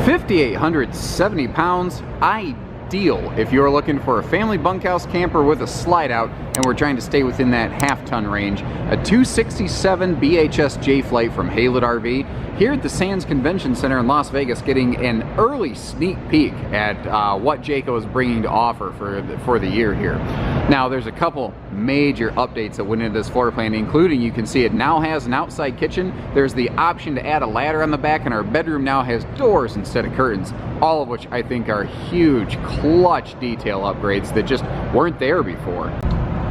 5,870 pounds, ideal if you're looking for a family bunkhouse camper with a slide out and we're trying to stay within that half-ton range. A 267 BHS J-Flight from Haylett RV here at the Sands Convention Center in Las Vegas, getting an early sneak peek at what Jayco is bringing to offer for the year here. Now, there's a couple major updates that went into this floor plan, including, you can see it now has an outside kitchen. There's the option to add a ladder on the back, and our bedroom now has doors instead of curtains, all of which I think are huge clutch detail upgrades that just weren't there before.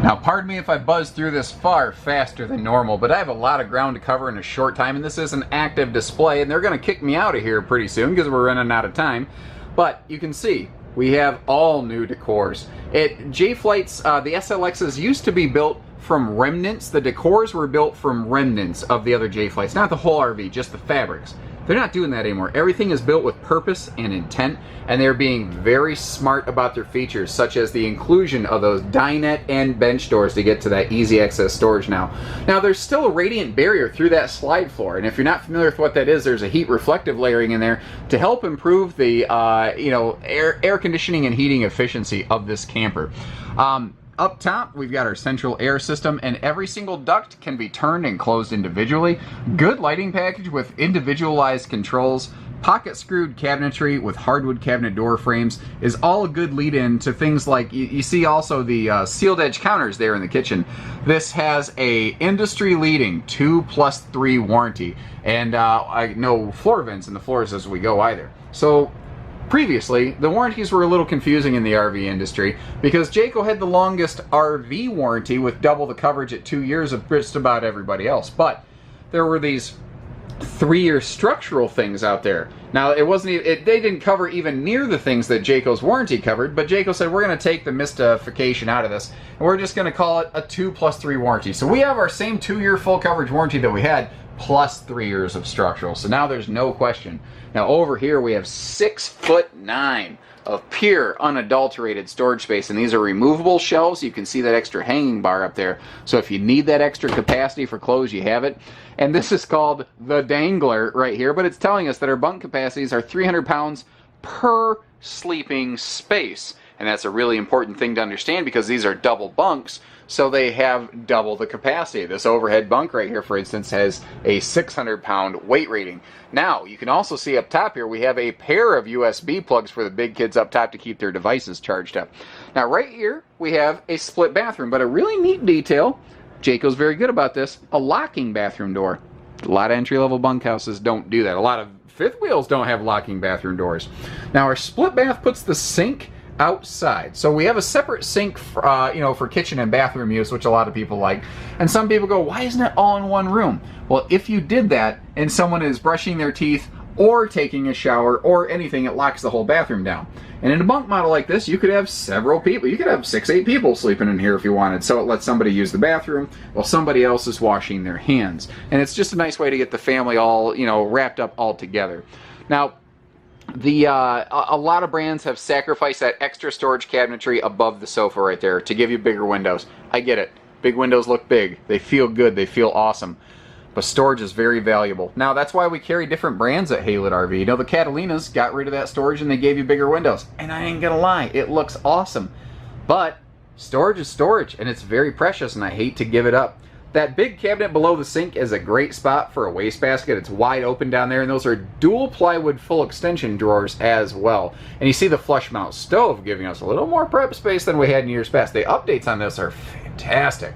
Now, pardon me if I buzzed through this far faster than normal, but I have a lot of ground to cover in a short time, and this is an active display, and they're going to kick me out of here pretty soon because we're running out of time. But you can see we have all new decors. J-Flights, the SLXs used to be built from remnants. The decors were built from remnants of the other J-Flights, not the whole RV, just the fabrics. They're not doing that anymore. Everything is built with purpose and intent, and they're being very smart about their features, such as the inclusion of those dinette and bench doors to get to that easy access storage now. Now, there's still a radiant barrier through that slide floor, and if you're not familiar with what that is, there's a heat reflective layering in there to help improve the air conditioning and heating efficiency of this camper. Up top, we've got our central air system, and every single duct can be turned and closed individually. Good lighting package with individualized controls. Pocket screwed cabinetry with hardwood cabinet door frames is all a good lead-in to things like, you see also the sealed edge counters there in the kitchen. This has a industry-leading 2+3 warranty, and no floor vents in the floors as we go either. So, previously, the warranties were a little confusing in the RV industry because Jayco had the longest RV warranty with double the coverage at 2 years of just about everybody else. But there were these 3-year structural things out there. Now, they didn't cover even near the things that Jayco's warranty covered, but Jayco said, we're going to take the mystification out of this, and we're just going to call it a 2+3 warranty. So we have our same 2-year full coverage warranty that we had, plus 3 years of structural. So now there's no question. Now over here we have 6'9" of pure unadulterated storage space, and these are removable shelves. You can see that extra hanging bar up there. So if you need that extra capacity for clothes, you have it. And this is called the dangler right here, but it's telling us that our bunk capacities are 300 pounds per sleeping space. And that's a really important thing to understand because these are double bunks, so they have double the capacity. This overhead bunk right here, for instance, has a 600-pound weight rating. Now, you can also see up top here, we have a pair of USB plugs for the big kids up top to keep their devices charged up. Now, right here, we have a split bathroom, but a really neat detail, Jayco's very good about this, a locking bathroom door. A lot of entry-level bunkhouses don't do that. A lot of fifth wheels don't have locking bathroom doors. Now, our split bath puts the sink outside. So we have a separate sink for kitchen and bathroom use, which a lot of people like. And some people go, why isn't it all in one room? Well, if you did that and someone is brushing their teeth or taking a shower or anything, it locks the whole bathroom down. And in a bunk model like this, you could have several people. You could have 6-8 people sleeping in here if you wanted. So it lets somebody use the bathroom while somebody else is washing their hands. And it's just a nice way to get the family all, wrapped up all together. Now, a lot of brands have sacrificed that extra storage cabinetry above the sofa right there to give you bigger windows. I get it. Big windows look big. They feel good. They feel awesome. But storage is very valuable. Now, that's why we carry different brands at Haylett RV. The Catalinas got rid of that storage and they gave you bigger windows. And I ain't gonna lie, it looks awesome. But storage is storage, and it's very precious, and I hate to give it up. That big cabinet below the sink is a great spot for a wastebasket. It's wide open down there, and those are dual plywood full extension drawers as well. And you see the flush mount stove giving us a little more prep space than we had in years past. The updates on this are fantastic.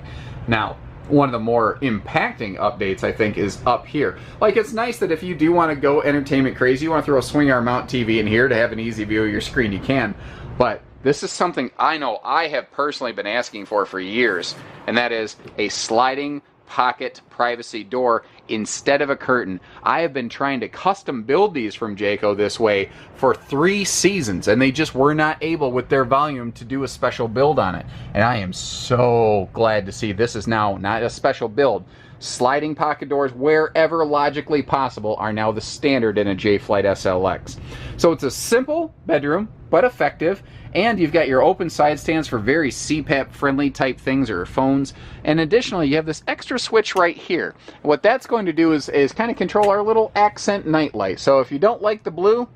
Now, one of the more impacting updates, I think, is up here. Like, it's nice that if you do want to go entertainment crazy, you want to throw a swing arm mount TV in here to have an easy view of your screen, you can. But this is something I know I have personally been asking for years, and that is a sliding pocket privacy door instead of a curtain. I have been trying to custom build these from Jayco this way for 3 seasons, and they just were not able with their volume to do a special build on it. And I am so glad to see this is now not a special build. Sliding pocket doors wherever logically possible are now the standard in a J-Flight SLX. So it's a simple bedroom, but effective. And you've got your open side stands for very CPAP friendly type things or phones. And additionally, you have this extra switch right here. What that's going to do is kind of control our little accent night light. So if you don't like the blue,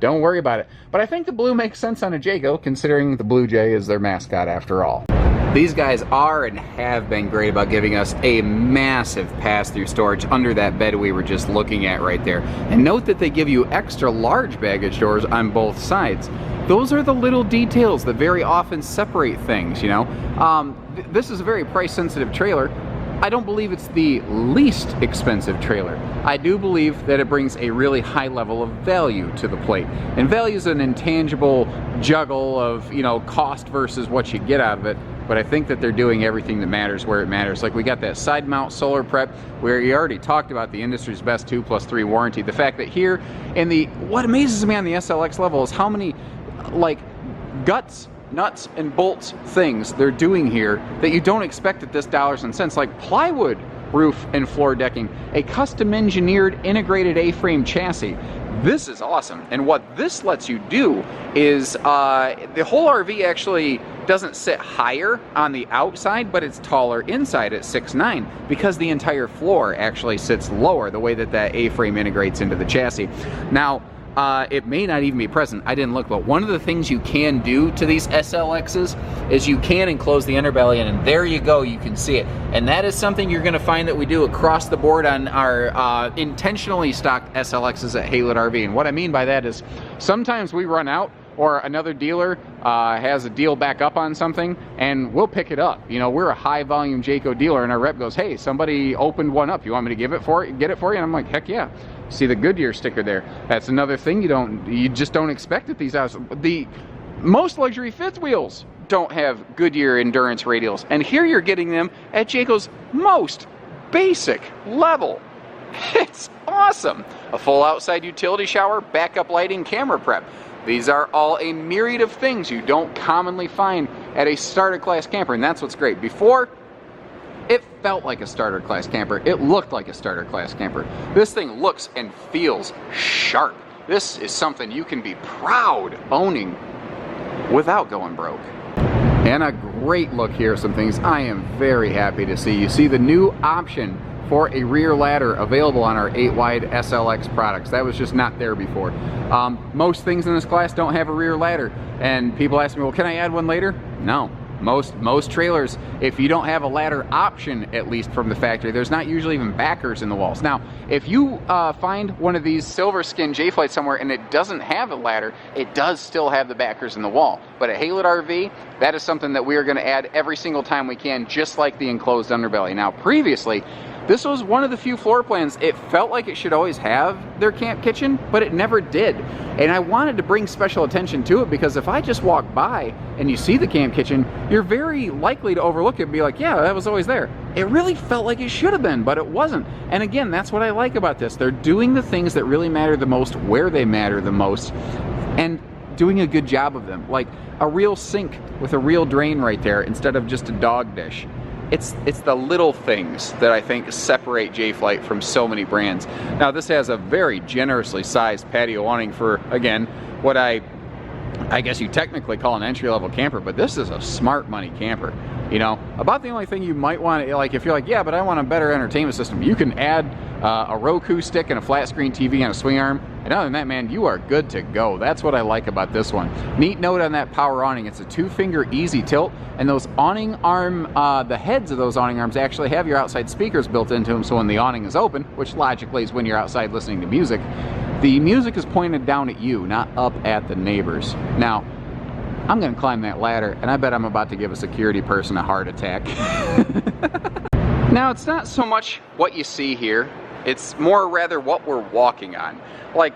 don't worry about it. But I think the blue makes sense on a Jayco, considering the Blue Jay is their mascot after all. These guys are and have been great about giving us a massive pass-through storage under that bed we were just looking at right there. And note that they give you extra large baggage doors on both sides. Those are the little details that very often separate things, you know. This is a very price-sensitive trailer. I don't believe it's the least expensive trailer. I do believe that it brings a really high level of value to the plate. And value is an intangible juggle of, you know, cost versus what you get out of it. But I think that they're doing everything that matters where it matters. Like we got that side mount solar prep where you already talked about the industry's best 2+3 warranty. The fact that here in the, what amazes me on the SLX level is how many like guts, nuts and bolts things they're doing here that you don't expect at this dollars and cents, like plywood roof and floor decking, a custom engineered integrated A-frame chassis. This is awesome. And what this lets you do is the whole RV actually doesn't sit higher on the outside, but it's taller inside at 6'9", because the entire floor actually sits lower, the way that that A-frame integrates into the chassis. Now, it may not even be present. I didn't look, but one of the things you can do to these SLXs is you can enclose the underbelly, and there you go, you can see it. And that is something you're going to find that we do across the board on our intentionally stocked SLXs at Haylett RV. And what I mean by that is sometimes we run out, or another dealer has a deal back up on something, and we'll pick it up. You know, we're a high volume Jayco dealer, and our rep goes, hey, somebody opened one up. You want me to get it for you? And I'm like, heck yeah. See the Goodyear sticker there. That's another thing you just don't expect at these houses. The most luxury fifth wheels don't have Goodyear endurance radials, and here you're getting them at Jayco's most basic level. It's awesome. A full outside utility shower, backup lighting, camera prep. These are all a myriad of things you don't commonly find at a starter class camper, and that's what's great. Before, it felt like a starter class camper. It looked like a starter class camper. This thing looks and feels sharp. This is something you can be proud owning without going broke. And a great look here, some things I am very happy to see. You see the new option for a rear ladder available on our 8-wide SLX products. That was just not there before. Most things in this class don't have a rear ladder, and people ask me, well, can I add one later? No. Most trailers, if you don't have a ladder option, at least from the factory, there's not usually even backers in the walls. Now, if you find one of these silver skin J-Flights somewhere and it doesn't have a ladder, it does still have the backers in the wall. But at Haylett RV, that is something that we are going to add every single time we can, just like the enclosed underbelly. Now, previously, this was one of the few floor plans. It felt like it should always have their camp kitchen, but it never did. And I wanted to bring special attention to it, because if I just walk by and you see the camp kitchen, you're very likely to overlook it and be like, yeah, that was always there. It really felt like it should have been, but it wasn't. And again, that's what I like about this. They're doing the things that really matter the most, where they matter the most, and doing a good job of them. Like a real sink with a real drain right there instead of just a dog dish. It's the little things that I think separate J-Flight from so many brands. Now, this has a very generously sized patio awning for, again, what I guess you technically call an entry-level camper, but this is a smart money camper. You know, about the only thing you might want to, like, if you're like, yeah, but I want a better entertainment system, you can add a Roku stick and a flat screen TV and a swing arm. And other than that, man, you are good to go. That's what I like about this one. Neat note on that power awning. It's a 2-finger easy tilt, and those awning arm, the heads of those awning arms actually have your outside speakers built into them, so when the awning is open, which logically is when you're outside listening to music, the music is pointed down at you, not up at the neighbors. Now, I'm gonna climb that ladder, and I bet I'm about to give a security person a heart attack. Now, it's not so much what you see here, it's more rather what we're walking on. Like,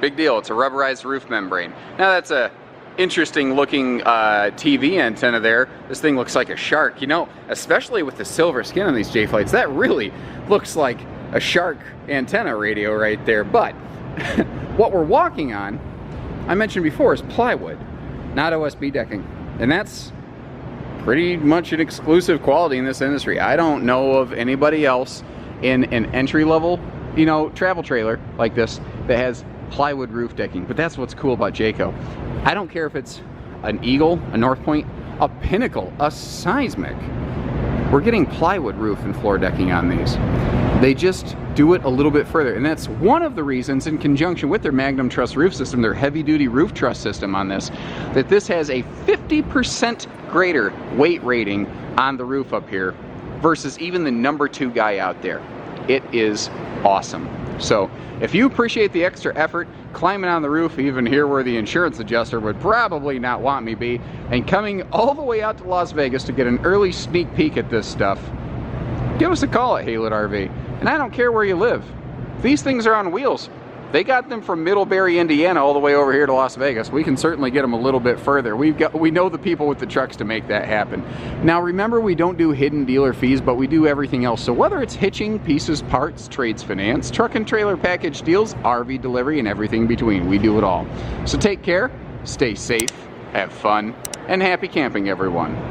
big deal, it's a rubberized roof membrane. Now, that's a interesting looking TV antenna there. This thing looks like a shark, you know, especially with the silver skin on these J-Flights. That really looks like a shark antenna radio right there. But what we're walking on, I mentioned before, is plywood, not OSB decking. And that's pretty much an exclusive quality in this industry. I don't know of anybody else in an entry-level, you know, travel trailer like this that has plywood roof decking. But that's what's cool about Jayco. I don't care if it's an Eagle, a North Point, a Pinnacle, a Seismic, We're getting plywood roof and floor decking on these. They just do it a little bit further, and that's one of the reasons, in conjunction with their Magnum Truss roof system, their heavy-duty roof truss system on this, that this has a 50% greater weight rating on the roof up here versus even the number 2 guy out there. It is awesome. So if you appreciate the extra effort climbing on the roof, even here where the insurance adjuster would probably not want me be, and coming all the way out to Las Vegas to get an early sneak peek at this stuff, give us a call at Haylett RV. And I don't care where you live. These things are on wheels. They got them from Middlebury, Indiana, all the way over here to Las Vegas. We can certainly get them a little bit further. We know the people with the trucks to make that happen. Now remember, we don't do hidden dealer fees, but we do everything else. So whether it's hitching, pieces, parts, trades finance, truck and trailer package deals, RV delivery, and everything between, we do it all. So take care, stay safe, have fun, and happy camping, everyone.